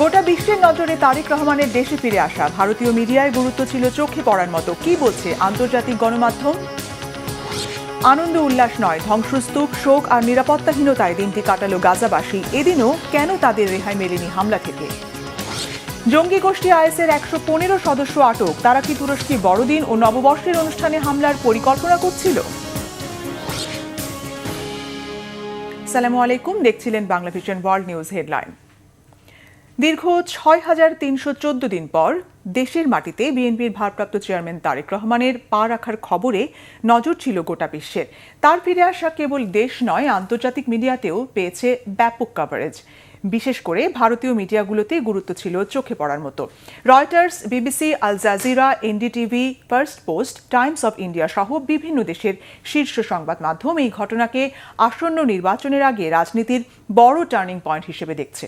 গোটা বিশ্বের নজরে তারেক রহমানের দেশে ফিরে আসা। ভারতীয় মিডিয়ায় গুরুত্ব ছিল চোখে পড়ার মতো। কি বলছে আন্তর্জাতিক গণমাধ্যম? আনন্দ উল্লাস নয়, ধ্বংসস্তূপ, শোক আর নিরাপত্তাহীনতায় দিনটি কাটালো গাজাবাসী। এদিনও কেন তাদের রেহাই মেলেনি হামলা থেকে? জঙ্গি গোষ্ঠী আইএসের 115 সদস্য আটক। তারা কি তুরস্কে বড়দিন ও নববর্ষের অনুষ্ঠানে হামলার পরিকল্পনা করছিল? আসসালামু আলাইকুম, দেখছিলেন Bangla vision world news headline. দীর্ঘ ৬,৩১৪ দিন পর দেশের মাটিতে বিএনপির ভারপ্রাপ্ত চেয়ারম্যান তারেক রহমানের পা রাখার খবরে নজর ছিল গোটা বিশ্বের। তার ফিরে আসা কেবল দেশ নয়, আন্তর্জাতিক মিডিয়াতেও পেয়েছে ব্যাপক কভারেজ। বিশেষ করে ভারতীয় মিডিয়াগুলোতে গুরুত্ব ছিল চোখে পড়ার মতো। Reuters, BBC, Al Jazeera, NDTV, Firstpost, Times of India সহ বিভিন্ন দেশের শীর্ষ সংবাদ মাধ্যম এই ঘটনাকে আসন্ন নির্বাচনের আগে রাজনীতির বড় টার্নিং পয়েন্ট হিসেবে দেখছে।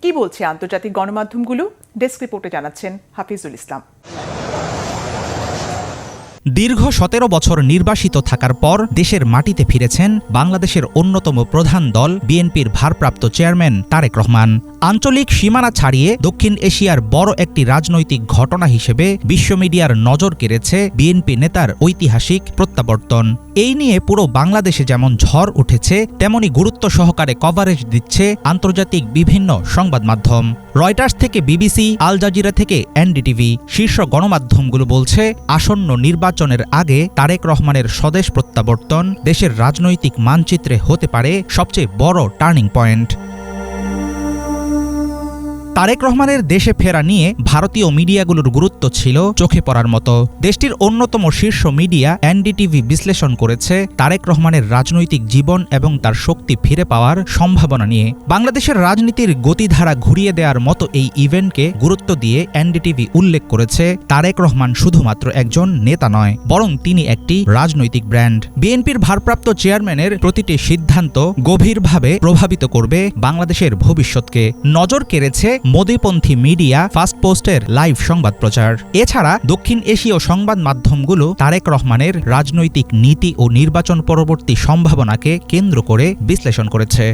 কি বলছে আন্তর্জাতিক গণমাধ্যমগুলো? ডেস্ক রিপোর্টে জানাচ্ছেন হাফিজুল ইসলাম। দীর্ঘ ১৭ বছর নির্বাসিত থাকার পর দেশের মাটিতে ফিরেছেন বাংলাদেশের অন্যতম প্রধান দল বিএনপির ভারপ্রাপ্ত চেয়ারম্যান তারেক রহমান। আঞ্চলিক সীমানা ছাড়িয়ে দক্ষিণ এশিয়ার বড় একটি রাজনৈতিক ঘটনা হিসেবে বিশ্ব মিডিয়ার নজর কেড়েছে বিএনপি নেতার ঐতিহাসিক প্রত্যাবর্তন। এই নিয়ে পুরো বাংলাদেশে যেমন ঝড় উঠেছে, তেমনি গুরুত্ব সহকারে কভারেজ দিচ্ছে আন্তর্জাতিক বিভিন্ন সংবাদ মাধ্যম। রয়টার্স থেকে বিবিসি, আল জাজিরা থেকে এনডিটিভি, শীর্ষ গণমাধ্যমগুলো বলছে আসন্ন নির্বাচনের আগে তারেক রহমানের স্বদেশ প্রত্যাবর্তন দেশের রাজনৈতিক মানচিত্রে হতে পারে সবচেয়ে বড় টার্নিং পয়েন্ট। তারেক রহমানের দেশে ফেরা নিয়ে ভারতীয় মিডিয়াগুলোর গুরুত্ব ছিল চোখে পড়ার মতো। দেশটির অন্যতম শীর্ষ মিডিয়া এনডিটিভি বিশ্লেষণ করেছে তারেক রহমানের রাজনৈতিক জীবন এবং তার শক্তি ফিরে পাওয়ার সম্ভাবনা নিয়ে। বাংলাদেশের রাজনীতির গতিধারা ঘুরিয়ে দেওয়ার মতো এই ইভেন্টকে গুরুত্ব দিয়ে এনডিটিভি উল্লেখ করেছে তারেক রহমান শুধুমাত্র একজন নেতা নয়, বরং তিনি একটি রাজনৈতিক ব্র্যান্ড। বিএনপির ভারপ্রাপ্ত চেয়ারম্যানের প্রতিটি সিদ্ধান্ত গভীরভাবে প্রভাবিত করবে বাংলাদেশের ভবিষ্যৎকে। নজর কেড়েছে মোদিপন্থী মিডিয়া ফার্স্ট পোস্টের লাইভ সংবাদ প্রচার। এছাড়া দক্ষিণ এশীয় সংবাদ মাধ্যমগুলো তারেক রহমানের রাজনৈতিক নীতি ও নির্বাচন পরবর্তী সম্ভাবনাকে কেন্দ্র করে বিশ্লেষণ করেছে।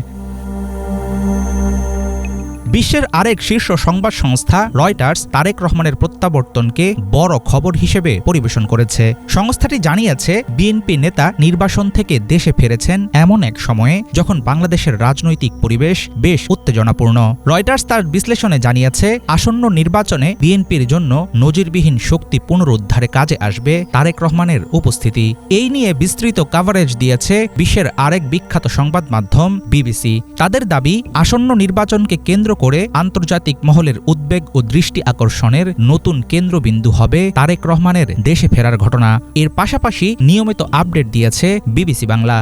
বিশ্বের আরেক শীর্ষ সংবাদ সংস্থা রয়টার্স তারেক রহমানের প্রত্যাবর্তনকে বড় খবর হিসেবে পরিবেশন করেছে। সংস্থাটি জানিয়েছে বিএনপি নেতা নির্বাসন থেকে দেশে ফিরেছেন এমন এক সময়ে যখন বাংলাদেশের রাজনৈতিক পরিবেশ বেশ উত্তেজনাপূর্ণ। রয়টার্স তার বিশ্লেষণে জানিয়েছে আসন্ন নির্বাচনে বিএনপির জন্য নজিরবিহীন শক্তি পুনরুদ্ধারে কাজে আসবে তারেক রহমানের উপস্থিতি। এই নিয়ে বিস্তৃত কভারেজ দিয়েছে বিশ্বের আরেক বিখ্যাত সংবাদ মাধ্যম বিবিসি। তাদের দাবি আসন্ন নির্বাচনকে কেন্দ্র করে আন্তর্জাতিক মহলের উদ্বেগ ও দৃষ্টি আকর্ষণের নতুন কেন্দ্রবিন্দু হবে তারেক রহমানের দেশে ফেরার ঘটনা। এর পাশাপাশি নিয়মিত আপডেট দিয়েছে বিবিসি বাংলা।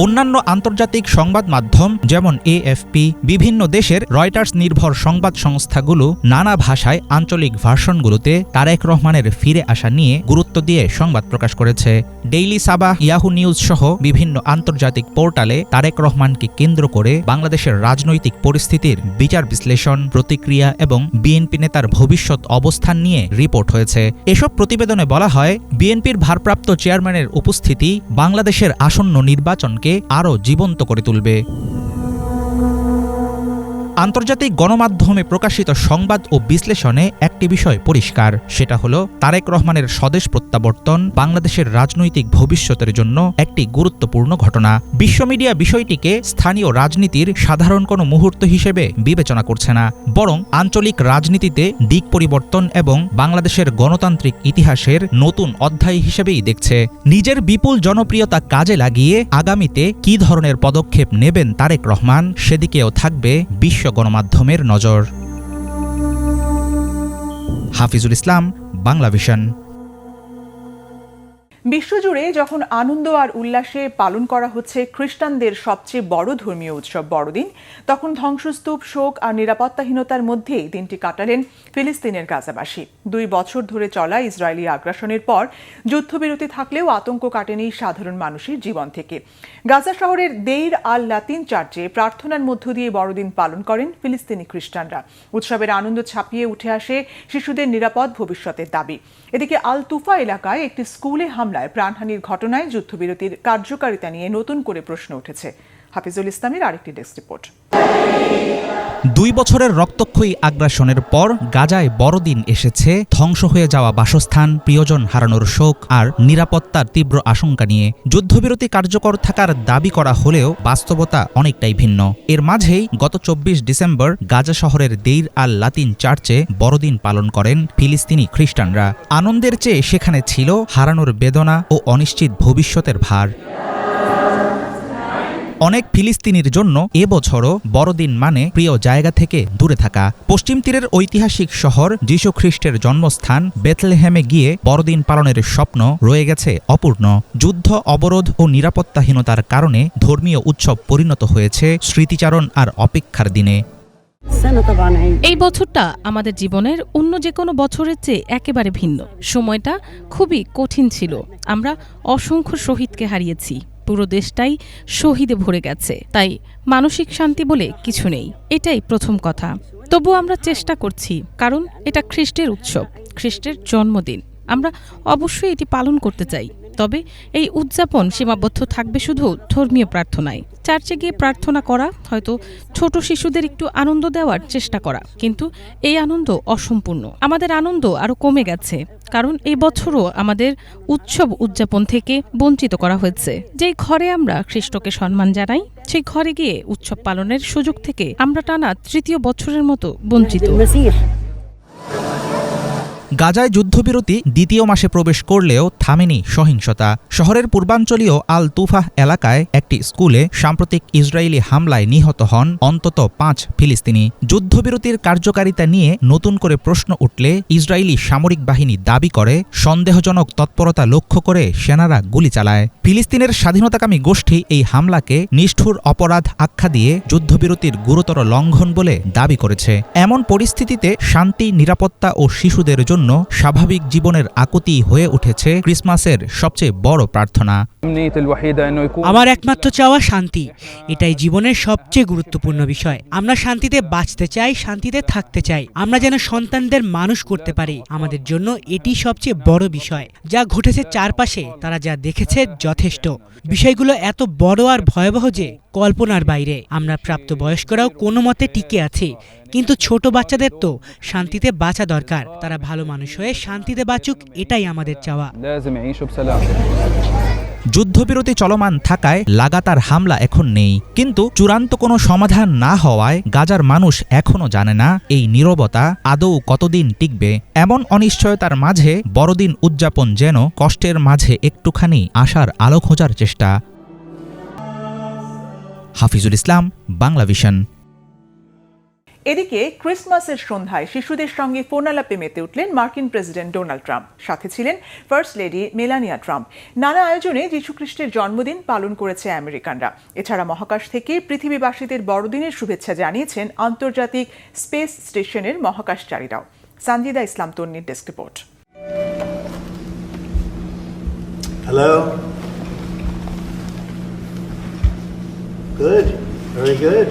অন্যান্য আন্তর্জাতিক সংবাদ মাধ্যম যেমন এএফপি, বিভিন্ন দেশের রয়টার্স নির্ভর সংবাদ সংস্থাগুলো নানা ভাষায় আঞ্চলিক ভার্সনগুলোতে তারেক রহমানের ফিরে আসা নিয়ে গুরুত্ব দিয়ে সংবাদ প্রকাশ করেছে। ডেইলি সাবাহ, ইয়াহু নিউজ সহ বিভিন্ন আন্তর্জাতিক পোর্টালে তারেক রহমানকে কেন্দ্র করে বাংলাদেশের রাজনৈতিক পরিস্থিতির বিচার বিশ্লেষণ, প্রতিক্রিয়া এবং বিএনপি নেতার ভবিষ্যৎ অবস্থান নিয়ে রিপোর্ট হয়েছে। এসব প্রতিবেদনে বলা হয় বিএনপির ভারপ্রাপ্ত চেয়ারম্যানের উপস্থিতি বাংলাদেশের আসন্ন নির্বাচন আরও জীবন্ত করে তুলবে। আন্তর্জাতিক গণমাধ্যমে প্রকাশিত সংবাদ ও বিশ্লেষণে একটি বিষয় পরিষ্কার, সেটা হলো তারেক রহমানের স্বদেশ প্রত্যাবর্তন বাংলাদেশের রাজনৈতিক ভবিষ্যতের জন্য একটি গুরুত্বপূর্ণ ঘটনা। বিশ্ব মিডিয়া বিষয়টিকে স্থানীয় রাজনীতির সাধারণ কোনো মুহূর্ত হিসেবে বিবেচনা করছে না, বরং আঞ্চলিক রাজনীতিতে দিক পরিবর্তন এবং বাংলাদেশের গণতান্ত্রিক ইতিহাসের নতুন অধ্যায় হিসেবেই দেখছে। নিজের বিপুল জনপ্রিয়তা কাজে লাগিয়ে আগামীতে কী ধরনের পদক্ষেপ নেবেন তারেক রহমান, সেদিকেও থাকবে বিশ্ব গণমাধ্যমের নজর। হাফিজুল ইসলাম, বাংলা ভিশন। বিশ্বজুড়ে যখন আনন্দ আর উল্লাসে পালন করা হচ্ছে খ্রিস্টানদের সবচেয়ে বড় ধর্মীয় উৎসব বড়দিন, তখন ধ্বংসস্তূপ, শোক আর নিরাপত্তাহীনতার মধ্যেই দিনটি কাটালেন ফিলিস্তিনের গাজাবাসী। 2 বছর ধরে চলা ইসরায়েলি আগ্রাসনের পর যুদ্ধবিরতি থাকলেও আতঙ্ক কাটেনি সাধারণ মানুষের জীবন থেকে। গাজা শহরের দেইর আল লাতিন চার্চে প্রার্থনার মধ্য দিয়ে বড়দিন পালন করেন ফিলিস্তিনি খ্রিস্টানরা। উৎসবের আনন্দ ছাপিয়ে উঠে আসে শিশুদের নিরাপদ ভবিষ্যতের দাবি। এদিকে আল তুফা এলাকায় একটি স্কুলে হামলায় প্রাণহানির ঘটনায় যুদ্ধবিরতির কার্যকারিতা নিয়ে নতুন করে প্রশ্ন উঠেছে। হাফিজুল ইসলামের আরেকটি ডেস্ক রিপোর্ট। 2 বছরের রক্তক্ষয়ী আগ্রাসনের পর গাজায় বড়দিন এসেছে ধ্বংস হয়ে যাওয়া বাসস্থান, প্রিয়জন হারানোর শোক আর নিরাপত্তার তীব্র আশঙ্কা নিয়ে। যুদ্ধবিরতি কার্যকর থাকার দাবি করা হলেও বাস্তবতা অনেকটাই ভিন্ন। এর মাঝেই গত 24 ডিসেম্বর গাজা শহরের দেইর আল লাতিন চার্চে বড়দিন পালন করেন ফিলিস্তিনি খ্রিস্টানরা। আনন্দের চেয়ে সেখানে ছিল হারানোর বেদনা ও অনিশ্চিত ভবিষ্যতের ভার। অনেক ফিলিস্তিনির জন্য এবছরও বড়দিন মানে প্রিয় জায়গা থেকে দূরে থাকা। পশ্চিম তীরের ঐতিহাসিক শহর যীশু খ্রিস্টের জন্মস্থান বেথলেহেমে গিয়ে বড়দিন পালনের স্বপ্ন রয়ে গেছে অপূর্ণ। যুদ্ধ, অবরোধ ও নিরাপত্তাহীনতার কারণে ধর্মীয় উৎসব পরিণত হয়েছে স্মৃতিচারণ আর অপেক্ষার দিনে। এই বছরটা আমাদের জীবনের অন্য যে কোনো বছরের চেয়ে একেবারে ভিন্ন। সময়টা খুবই কঠিন ছিল। আমরা অসংখ্য শহীদকে হারিয়েছি। পুরো দেশটাই শহীদে ভরে গেছে। তাই মানসিক শান্তি বলে কিছু নেই, এটাই প্রথম কথা। তবু আমরা চেষ্টা করছি, কারণ এটা খ্রিস্টের উৎসব, খ্রিস্টের জন্মদিন। আমরা অবশ্যই এটি পালন করতে চাই। তবে এই উদযাপন সীমাবদ্ধ থাকবে শুধু ধর্মীয় প্রার্থনায়। চার্চে গিয়ে প্রার্থনা করা, হয়তো ছোট শিশুদের একটু আনন্দ দেওয়ার চেষ্টা করা, কিন্তু এই আনন্দ অসম্পূর্ণ। আমাদের আনন্দ আরও কমে গেছে, কারণ এই বছরও আমাদের উৎসব উদযাপন থেকে বঞ্চিত করা হয়েছে। যেই ঘরে আমরা খ্রিস্টকে সম্মান জানাই, সেই ঘরে গিয়ে উৎসব পালনের সুযোগ থেকে আমরা টানা 3য় বছরের মতো বঞ্চিত। গাজায় যুদ্ধবিরতি 2য় মাসে প্রবেশ করলেও থামেনি সহিংসতা। শহরের পূর্বাঞ্চলীয় আল তুফাহ এলাকায় একটি স্কুলে সাম্প্রতিক ইসরায়েলি হামলায় নিহত হন অন্তত 5 ফিলিস্তিনি। যুদ্ধবিরতির কার্যকারিতা নিয়ে নতুন করে প্রশ্ন উঠলে ইসরায়েলি সামরিক বাহিনী দাবি করে সন্দেহজনক তৎপরতা লক্ষ্য করে সেনারা গুলি চালায়। ফিলিস্তিনের স্বাধীনতাকামী গোষ্ঠী এই হামলাকে নিষ্ঠুর অপরাধ আখ্যা দিয়ে যুদ্ধবিরতির গুরুতর লঙ্ঘন বলে দাবি করেছে। এমন পরিস্থিতিতে শান্তি, নিরাপত্তা ও শিশুদের জন্য স্বাভাবিক জীবনের আকুতি হয়ে উঠেছে ক্রিসমাসের সবচেয়ে বড় প্রার্থনা। আমার একমাত্র চাওয়া শান্তি। এটাই জীবনের সবচেয়ে গুরুত্বপূর্ণ বিষয়। আমরা শান্তিতে বাঁচতে চাই, শান্তিতে থাকতে চাই। আমরা যেন সন্তানদের মানুষ করতে পারি। আমাদের জন্য এটি সবচেয়ে বড় বিষয়। যা ঘটেছে চারপাশে, তারা যা দেখেছে যথেষ্ট। বিষয়গুলো এত বড় আর ভয়াবহ যে কল্পনার বাইরে। আমরা প্রাপ্তবয়স্করাও কোনো মতে টিকে আছি, কিন্তু ছোট বাচ্চাদের তো শান্তিতে বাঁচা দরকার। তারা ভালো মানুষ হয়ে শান্তিতে বাঁচুক, এটাই আমাদের চাওয়া। যুদ্ধবিরতি চলমান থাকায় লাগাতার হামলা এখন নেই, কিন্তু চূড়ান্ত কোনো সমাধান না হওয়ায় গাজার মানুষ এখনও জানে না এই নীরবতা আদৌ কতদিন টিকবে। এমন অনিশ্চয়তার মাঝে বড়দিন উদযাপন যেন কষ্টের মাঝে একটুখানি আশার আলো খোঁজার চেষ্টা। হাফিজুল ইসলাম, বাংলা ভিশন। এদিকে ক্রিসমাসের সন্ধ্যায় শিশুদের সঙ্গে ফোনালাপে মেতে উঠলেন মার্কিন প্রেসিডেন্ট ডোনাল্ড ট্রাম্প। সাথে ছিলেন ফার্স্ট লেডি মেলানিয়া ট্রাম্প। নানা আয়োজনে যীশুখ্রিস্টের জন্মদিন পালন করেছে আমেরিকানরা। এছাড়া মহাকাশ থেকে পৃথিবীবাসীদের বড়দিনের শুভেচ্ছা জানিয়েছেন আন্তর্জাতিক স্পেস স্টেশনের মহাকাশচারীরাও। সানজিদা ইসলাম তন্নির desk report. Hello. Good. Very good.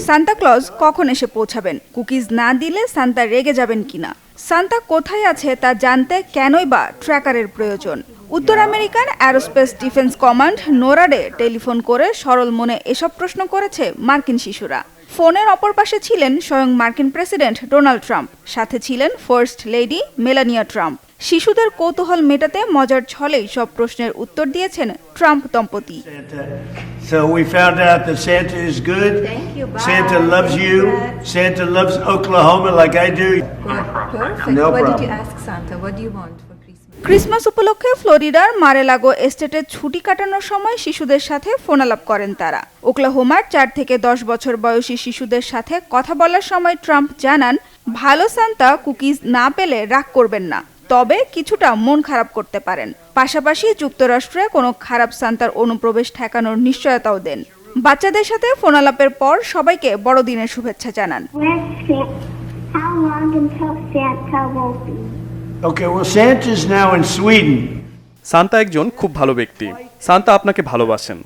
Santa Claus কখন এসে পৌঁছাবেন? কুকিজ না দিলে সান্তা রেগে যাবেন কিনা? সান্তা কোথায় আছে তা জানতে কেনই বা ট্র্যাকারের প্রয়োজন? উত্তর আমেরিকান অ্যারোস্পেস ডিফেন্স কমান্ড নোরাডে টেলিফোন করে সরল মনে এসব প্রশ্ন করেছে মার্কিন শিশুরা। ফোনের অপর পাশে ছিলেন স্বয়ং মার্কিন প্রেসিডেন্ট ডোনাল্ড ট্রাম্প, সাথে ছিলেন ফার্স্ট লেডি মেলানিয়া ট্রাম্প। শিশুদের কৌতূহল মেটাতে মজার ছলেই সব প্রশ্নের উত্তর দিয়েছেন ট্রাম্প দম্পতি। So we found out that Santa is good. Thank you. Bye. Santa loves you. Santa loves Oklahoma like I do. Perfect. No What problem. did you ask Santa? What do you want for Christmas? Christmas উপলক্ষে ফ্লোরিডার মারেলাগো এস্টেটে ছুটি কাটানোর সময় শিশুদের সাথে ফোনালাপ করেন তারা। ওকলাহোমার 4 থেকে 10 বছর বয়সী শিশুদের সাথে কথা বলার সময় ট্রাম্প জানান, ভালো সান্তা কুকিজ না পেলে রাগ করবেন না, তবে কিছুটা মন খারাপ করতে পারেন। পাশাপাশি যুক্তরাষ্ট্রে কোনো খারাপ সান্তার অনুপ্রবেশ ঠেকানোর নিশ্চয়তাও দেন। বাচ্চাদের সাথে ফোনালাপের পর সবাইকে বড়দিনের শুভেচ্ছা জানান। How long until Santa will be? Okay, well, Santa's now in Sweden. Santa একজন খুব ভালো ব্যক্তি। সান্তা আপনাকে ভালোবাসেন।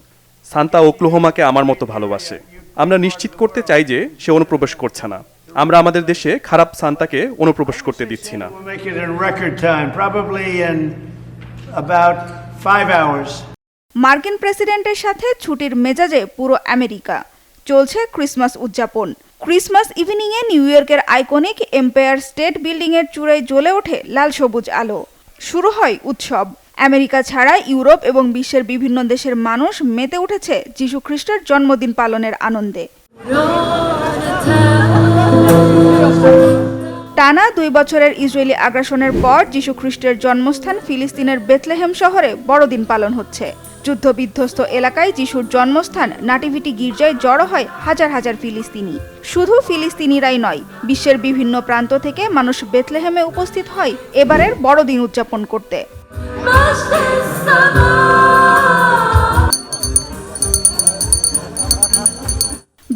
সান্তা ওকলাহোমাকে আমার মতো ভালোবাসে। আমরা নিশ্চিত করতে চাই যে সে অনুপ্রবেশ করছে না। আমরা আমাদের দেশে খারাপ সান্তাকে অনুপ্রবেশ করতে দিচ্ছি না। We'll make it in record time, probably in about 5 hours. মার্কিন প্রেসিডেন্টের সাথে ছুটির মেজাজে পুরো আমেরিকা। চলছে ক্রিসমাস উদযাপন। ক্রিসমাস ইভিনিংয়ে নিউ ইয়র্কের আইকনিক এম্পায়ার স্টেট বিল্ডিংয়ের চূড়ায় জ্বলে ওঠে লাল সবুজ আলো। শুরু হয় উৎসব। আমেরিকা ছাড়া ইউরোপ এবং বিশ্বের বিভিন্ন দেশের মানুষ মেতে উঠেছে যিশু খ্রিস্টের জন্মদিন পালনের আনন্দে। টানা 2 বছরের ইসরায়েলি আগ্রাসনের পর যিশু খ্রিস্টের জন্মস্থান ফিলিস্তিনের বেথলেহেম শহরে বড়দিন পালন হচ্ছে। যুদ্ধবিধ্বস্ত এলাকায় যিশুর জন্মস্থান নাটিভিটি গির্জায় জড়ো হয় হাজার হাজার ফিলিস্তিনি। শুধু ফিলিস্তিনিরাই নয়, বিশ্বের বিভিন্ন প্রান্ত থেকে মানুষ বেথলেহেমে উপস্থিত হয় এবারের বড়দিন উদযাপন করতে।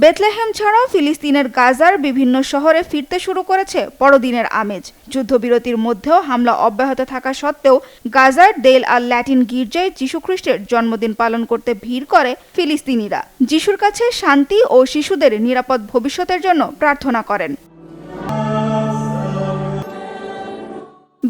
বেথলেহেম ছাড়াও ফিলিস্তিনের গাজার বিভিন্ন শহরে ফিরতে শুরু করেছে বড়দিনের আমেজ। যুদ্ধবিরতির মধ্যেও হামলা অব্যাহত থাকা সত্ত্বেও গাজার দেল আল ল্যাটিন গির্জায় যিশু খ্রিস্টের জন্মদিন পালন করতে ভিড় করে ফিলিস্তিনিরা। যিশুর কাছে শান্তি ও শিশুদের নিরাপদ ভবিষ্যতের জন্য প্রার্থনা করেন।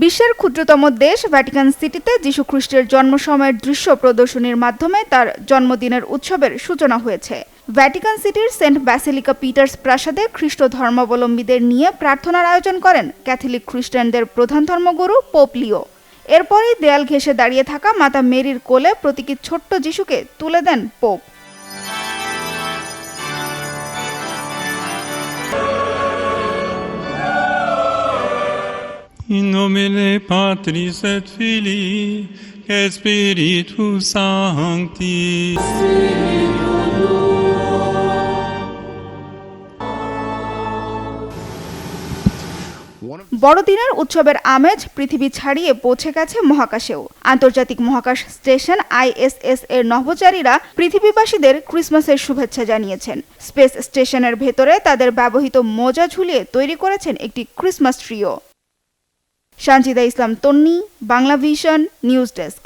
বিশ্বের ক্ষুদ্রতম দেশ ভ্যাটিকান সিটিতে যিশু খ্রিস্টের জন্ম সময়ের দৃশ্য প্রদর্শনীর মাধ্যমে তার জন্মদিনের উৎসবের সূচনা হয়েছে। ভ্যাটিকান সিটির সেন্ট ব্যাসিলিকা পিটার্স প্রাসাদে খ্রিস্ট ধর্মাবলম্বীদের নিয়ে প্রার্থনার আয়োজন করেন ক্যাথলিক খ্রিস্টানদের প্রধান ধর্মগুরু পোপ লিও। এরপরই দেয়াল ঘেঁষে দাঁড়িয়ে থাকা মাতা মেরির কোলে প্রতীকী ছোট্ট যিশুকে তুলে দেন pope. In nomine Patris et Filii et Spiritus Sancti. বড়দিনের উৎসবের আমেজ পৃথিবী ছাড়িয়ে পৌঁছে গেছে মহাকাশেও। আন্তর্জাতিক মহাকাশ স্টেশন ISS এর নভোচারীরা পৃথিবীবাসীদের ক্রিসমাসের শুভেচ্ছা জানিয়েছেন। স্পেস স্টেশনের ভেতরে তাদের ব্যবহৃত মোজা ঝুলিয়ে তৈরি করেছেন একটি ক্রিসমাস ট্রিও। সানজিদা ইসলাম তন্নি, বাংলা ভিশন, নিউজ ডেস্ক।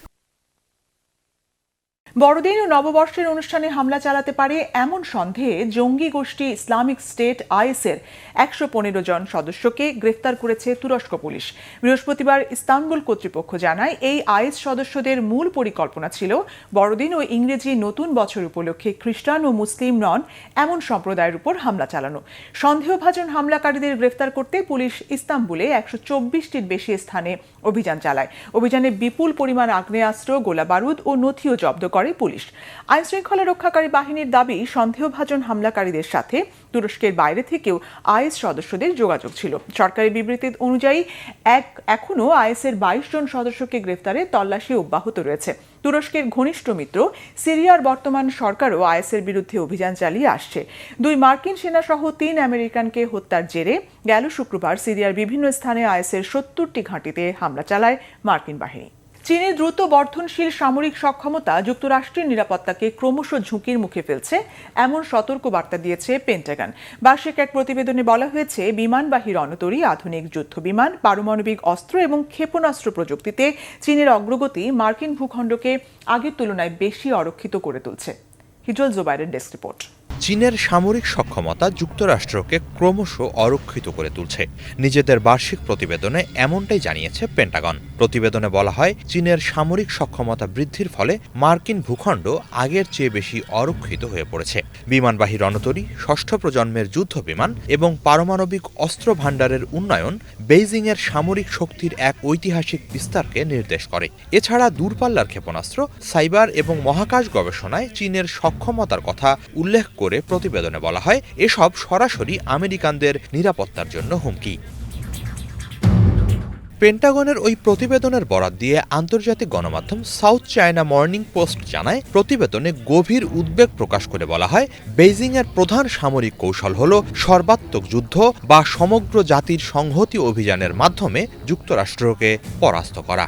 বড়দিন ও নববর্ষের অনুষ্ঠানে হামলা চালাতে পারে এমন সন্দেহে জঙ্গি গোষ্ঠী ইসলামিক স্টেট IS এর 115 জন সদস্যকে গ্রেফতার করেছে তুরস্ক পুলিশ। বৃহস্পতিবার ইস্তানবুল কর্তৃপক্ষ জানায়, এই IS সদস্যদের মূল পরিকল্পনা ছিল বড়দিন ও ইংরেজি নতুন বছর উপলক্ষে খ্রিস্টান ও মুসলিম নন এমন সম্প্রদায়ের উপর হামলা চালানো। সন্দেহভাজন হামলাকারীদের গ্রেফতার করতে পুলিশ ইস্তানবুলে 124টির বেশি স্থানে অভিযান চালায়। অভিযানে বিপুল পরিমাণ আগ্নেয়াস্ত্র, গোলাবারুদ ও নথিও জব্দ করে পুলিশ। আইন শৃঙ্খলা রক্ষাকারী বাহিনীর দাবি, সন্দেহভাজন হামলাকারীদের সাথে তুরস্কের বাইরে থেকেও IS সদস্যদের যোগাযোগ ছিল। সরকারি বিবৃতি অনুযায়ী এখনও IS এর 22 জন সদস্যকে গ্রেফতারে তল্লাশি অব্যাহত রয়েছে। তুরস্কের ঘনিষ্ঠ মিত্র সিরিয়ার বর্তমান সরকারও IS এর বিরুদ্ধে অভিযান চালিয়ে আসছে। 2 মার্কিন সেনা সহ 3 আমেরিকানকে হত্যার জেরে গেল শুক্রবার সিরিয়ার বিভিন্ন স্থানে IS এর 70টি ঘাঁটিতে হামলা চালায় মার্কিন বাহিনী। চীনের দ্রুত বর্ধনশীল সামরিক সক্ষমতা যুক্তরাষ্ট্রের নিরাপত্তাকে ক্রমশ ঝুঁকির মুখে ফেলছে এমন সতর্ক বার্তা দিয়েছে পেন্টাগন। বার্ষিক এক প্রতিবেদনে বলা হয়েছে, বিমানবাহী রণতরী, আধুনিক যুদ্ধ বিমান, পারমাণবিক অস্ত্র এবং ক্ষেপণাস্ত্র প্রযুক্তিতে চীনের অগ্রগতি মার্কিন ভূখণ্ডকে আগের তুলনায় বেশি অরক্ষিত করে তুলছে। হিজল জোবাইরের ডেস্ক রিপোর্ট। চীনের সামরিক সক্ষমতা যুক্তরাষ্ট্রকে ক্রমশ অরক্ষিত করে তুলছে। নিজেদের বার্ষিক প্রতিবেদনে এমনটাই জানিয়েছে পেন্টাগন। প্রতিবেদনে বলা হয়, চীনের সামরিক সক্ষমতা বৃদ্ধির ফলে মার্কিন ভূখণ্ড আগের চেয়ে বেশি অরক্ষিত হয়ে পড়েছে। বিমানবাহী রণতরী, ষষ্ঠ প্রজন্মের যুদ্ধ বিমান এবং পারমাণবিক অস্ত্র ভাণ্ডারের উন্নয়ন বেইজিংয়ের সামরিক শক্তির এক ঐতিহাসিক বিস্তারকে নির্দেশ করে। এছাড়া দূরপাল্লার ক্ষেপণাস্ত্র, সাইবার এবং মহাকাশ গবেষণায় চীনের সক্ষমতার কথা উল্লেখ করে প্রতিবেদনে বলা হয়, এসব সরাসরি আমেরিকানদের নিরাপত্তার জন্য হুমকি। পেন্টাগনের ওই প্রতিবেদনের বরাত দিয়ে আন্তর্জাতিক গণমাধ্যম সাউথ চায়না মর্নিং পোস্ট জানায়, প্রতিবেদনে গভীর উদ্বেগ প্রকাশ করে বলা হয়, বেইজিংয়ের প্রধান সামরিক কৌশল হল সর্বাত্মক যুদ্ধ বা সমগ্র জাতির সংহতি অভিযানের মাধ্যমে যুক্তরাষ্ট্রকে পরাস্ত করা।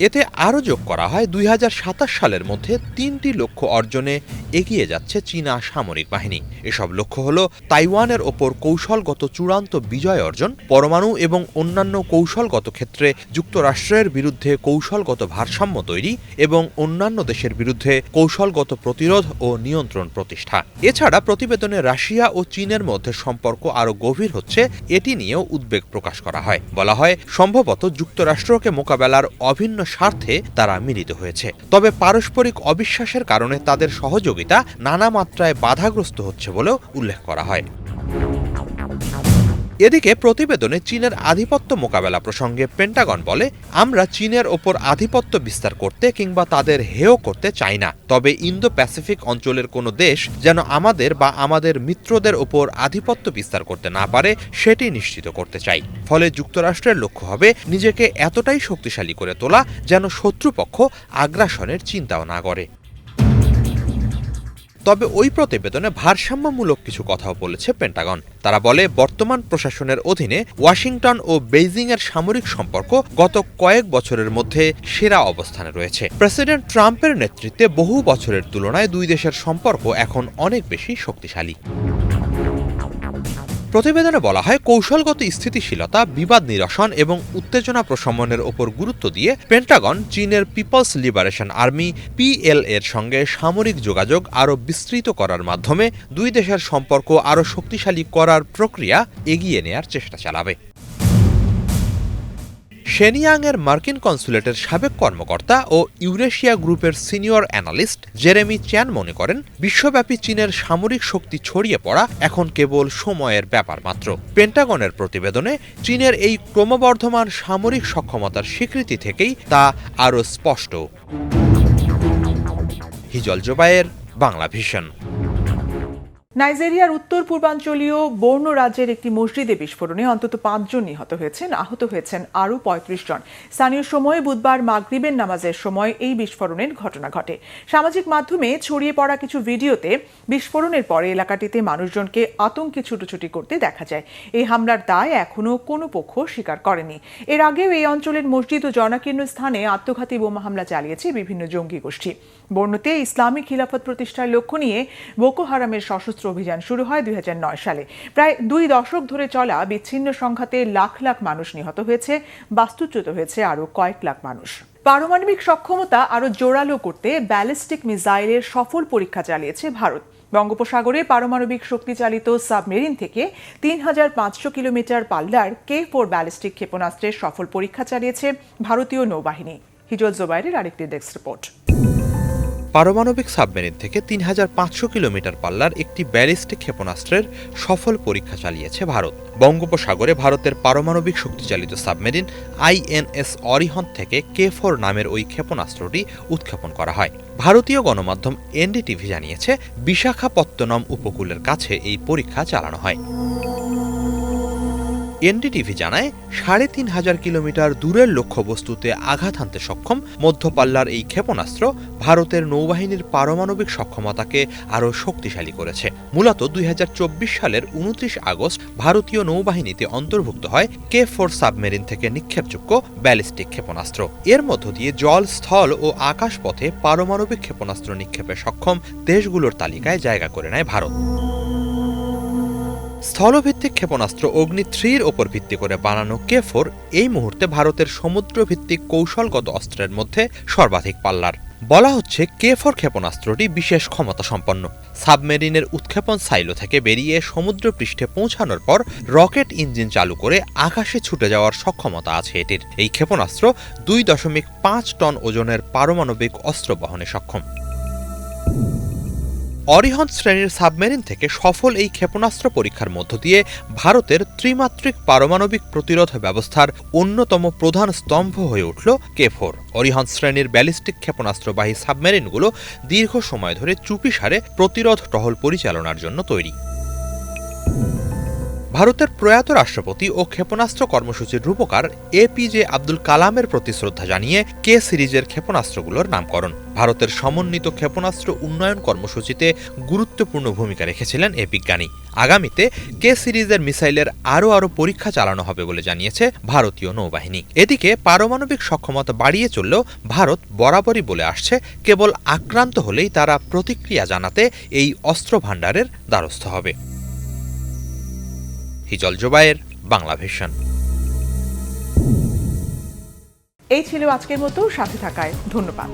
এতে আরও যোগ করা হয়, 2027 সালের মধ্যে 3টি লক্ষ্য অর্জনে এগিয়ে যাচ্ছে চীনা সামরিক বাহিনী। এসব লক্ষ্য হল তাইওয়ানের ওপর কৌশলগত চূড়ান্ত বিজয় অর্জন, পরমাণু এবং অন্যান্য কৌশলগত ক্ষেত্রে যুক্তরাষ্ট্রের বিরুদ্ধে কৌশলগত ভারসাম্য তৈরি এবং অন্যান্য দেশের বিরুদ্ধে কৌশলগত প্রতিরোধ ও নিয়ন্ত্রণ প্রতিষ্ঠা। এছাড়া প্রতিবেদনে রাশিয়া ও চীনের মধ্যে সম্পর্ক আরও গভীর হচ্ছে এটি নিয়েও উদ্বেগ প্রকাশ করা হয়। বলা হয়, সম্ভবত যুক্তরাষ্ট্রকে মোকাবেলার অভিন্ন স্বার্থে তারা মিলিত হয়েছে। তবে পারস্পরিক অবিশ্বাসের কারণে তাদের সহযোগিতা নানা মাত্রায় বাধাগ্রস্ত হচ্ছে বলেও উল্লেখ করা হয়। এদিকে প্রতিবেদনে চীনের আধিপত্য মোকাবেলা প্রসঙ্গে পেন্টাগন বলে, আমরা চীনের ওপর আধিপত্য বিস্তার করতে কিংবা তাদের হেয় করতে চাই না, তবে ইন্দো প্যাসিফিক অঞ্চলের কোনো দেশ যেন আমাদের বা আমাদের মিত্রদের ওপর আধিপত্য বিস্তার করতে না পারে সেটি নিশ্চিত করতে চাই। ফলে যুক্তরাষ্ট্রের লক্ষ্য হবে নিজেকে এতটাই শক্তিশালী করে তোলা যেন শত্রুপক্ষ আগ্রাসনের চিন্তাও না করে। তবে ওই প্রতিবেদনে ভারসাম্যমূলক কিছু কথাও বলেছে পেন্টাগন। তারা বলে, বর্তমান প্রশাসনের অধীনে ওয়াশিংটন ও বেইজিংয়ের সামরিক সম্পর্ক গত কয়েক বছরের মধ্যে সেরা অবস্থানে রয়েছে। প্রেসিডেন্ট ট্রাম্পের নেতৃত্বে বহু বছরের তুলনায় দুই দেশের সম্পর্ক এখন অনেক বেশি শক্তিশালী। প্রতিবেদনে বলা হয়, কৌশলগত স্থিতিশীলতা, বিবাদ নিরসন এবং উত্তেজনা প্রশমনের ওপর গুরুত্ব দিয়ে পেন্টাগন চীনের পিপলস লিবারেশন আর্মি PLA এর সঙ্গে সামরিক যোগাযোগ আরও বিস্তৃত করার মাধ্যমে দুই দেশের সম্পর্ক আরও শক্তিশালী করার প্রক্রিয়া এগিয়ে নেয়ার চেষ্টা চালাবে। শেনিয়াংয়ের মার্কিন কনসুলেটের সাবেক কর্মকর্তা ও ইউরেশিয়া গ্রুপের সিনিয়র অ্যানালিস্ট জেরেমি চ্যান মনে করেন, বিশ্বব্যাপী চীনের সামরিক শক্তি ছড়িয়ে পড়া এখন কেবল সময়ের ব্যাপার মাত্র। পেন্টাগনের প্রতিবেদনে চীনের এই ক্রমবর্ধমান সামরিক সক্ষমতার স্বীকৃতি থেকেই তা আরও স্পষ্ট। হিজল জোবায়ের, বাংলা ভিশন। নাইজেরিয়ার উত্তর পূর্বাঞ্চলীয় বোর্নো রাজ্যের একটি মসজিদে বিস্ফোরণে অন্তত 5 জন নিহত হয়েছেন, আহত হয়েছেন আরও 35 জন। স্থানীয় সময়ে বুধবার মাগরিবের নামাজের সময় এই বিস্ফোরণের ঘটনা ঘটে। সামাজিক মাধ্যমে ছড়িয়ে পড়া কিছু ভিডিওতে বিস্ফোরণের পরে এলাকাটিতে মানুষজনকে আতঙ্কে ছুটোছুটি করতে দেখা যায়। এই হামলার দায় এখনও কোনো পক্ষ স্বীকার করেনি। এর আগেও এই অঞ্চলের মসজিদ ও জনাকীর্ণ স্থানে আত্মঘাতী বোমা হামলা চালিয়েছে বিভিন্ন জঙ্গি গোষ্ঠী। বোর্নোতে ইসলামিক খিলাফত প্রতিষ্ঠার লক্ষ্য নিয়ে বোকো হারামের সশস্ত্র অভিযান শুরু হয় 2009 সালে। প্রায় 2 দশক ধরে চলা বিচ্ছিন্ন সংঘাতে লাখ লাখ মানুষ নিহত হয়েছে, বাস্তুচ্যুত হয়েছে আরও কয়েক লাখ মানুষ। পারমাণবিক সক্ষমতা আরও জোরালো করতে ব্যালিস্টিক মিসাইলের সফল পরীক্ষা চালিয়েছে ভারত। বঙ্গোপসাগরে পারমাণবিক শক্তিচালিত সাবমেরিন থেকে 3500 কিলোমিটার পাল্লার K4 ব্যালিস্টিক ক্ষেপণাস্ত্রের সফল পরীক্ষা চালিয়েছে ভারতীয় নৌবাহিনী। হিজল জোবায়েরের আরেকটি ডেস্ক রিপোর্ট। পারমাণবিক সাবমেরিন থেকে 3500 কিলোমিটার পাল্লার একটি ব্যালিস্টিক ক্ষেপণাস্ত্রের সফল পরীক্ষা চালিয়েছে ভারত। বঙ্গোপসাগরে ভারতের পারমাণবিক শক্তিচালিত সাবমেরিন INS অরিহন্ত থেকে K4 নামের ওই ক্ষেপণাস্ত্রটি উৎক্ষেপণ করা হয়। ভারতীয় গণমাধ্যম NDTV জানিয়েছে, বিশাখাপত্তনম উপকূলের কাছে এই পরীক্ষা চালানো হয়। NDTV জানায়, 3500 কিলোমিটার দূরের লক্ষ্যবস্তুতে আঘাত হানতে সক্ষম মধ্যপাল্লার এই ক্ষেপণাস্ত্র ভারতের নৌবাহিনীর পারমাণবিক সক্ষমতাকে আরও শক্তিশালী করেছে। মূলত 2024 সালের 29 আগস্ট ভারতীয় নৌবাহিনীতে অন্তর্ভুক্ত হয় K4 সাবমেরিন থেকে নিক্ষেপযোগ্য ব্যালিস্টিক ক্ষেপণাস্ত্র। এর মধ্য দিয়ে জল, স্থল ও আকাশপথে পারমাণবিক ক্ষেপণাস্ত্র নিক্ষেপে সক্ষম দেশগুলোর তালিকায় জায়গা করে নেয় ভারত। স্থলভিত্তিক ক্ষেপণাস্ত্র অগ্নি 3-র ওপর ভিত্তি করে বানানো K4 এই মুহূর্তে ভারতের সমুদ্রভিত্তিক কৌশলগত অস্ত্রের মধ্যে সর্বাধিক পাল্লার। বলা হচ্ছে, K4 ক্ষেপণাস্ত্রটি বিশেষ ক্ষমতা সম্পন্ন। সাবমেরিনের উৎক্ষেপণ সাইলো থেকে বেরিয়ে সমুদ্রপৃষ্ঠে পৌঁছানোর পর রকেট ইঞ্জিন চালু করে আকাশে ছুটে যাওয়ার সক্ষমতা আছে এটির। এই ক্ষেপণাস্ত্র 2.5 টন ওজনের পারমাণবিক অস্ত্র বহনে সক্ষম। অরিহন্ত শ্রেণীর সাবমেরিন থেকে সফল এই ক্ষেপণাস্ত্র পরীক্ষার মধ্য দিয়ে ভারতের ত্রিমাত্রিক পারমাণবিক প্রতিরোধ ব্যবস্থার অন্যতম প্রধান স্তম্ভ হয়ে উঠল K4। অরিহন্ত শ্রেণীর ব্যালিস্টিক ক্ষেপণাস্ত্রবাহী সাবমেরিনগুলো দীর্ঘ সময় ধরে চুপিসারে প্রতিরোধ টহল পরিচালনার জন্য তৈরি। ভারতের প্রয়াত রাষ্ট্রপতি ও ক্ষেপণাস্ত্র কর্মসূচির রূপকার APJ আব্দুল কালামের প্রতি শ্রদ্ধা জানিয়ে K সিরিজের ক্ষেপণাস্ত্রগুলোর নামকরণ। ভারতের সমন্বিত ক্ষেপণাস্ত্র উন্নয়ন কর্মসূচিতে গুরুত্বপূর্ণ ভূমিকা রেখেছিলেন এই বিজ্ঞানী। আগামীতে K সিরিজের মিসাইলের আরও পরীক্ষা চালানো হবে বলে জানিয়েছে ভারতীয় নৌবাহিনী। এদিকে পারমাণবিক সক্ষমতা বাড়িয়ে চললেও ভারত বরাবরই বলে আসছে, কেবল আক্রান্ত হলেই তারা প্রতিক্রিয়া জানাতে এই অস্ত্র ভাণ্ডারের দ্বারস্থ হবে। হিজল জোবায়ের, বাংলা ভিশন। এই ছিল আজকের মতো, সাথে থাকায় ধন্যবাদ।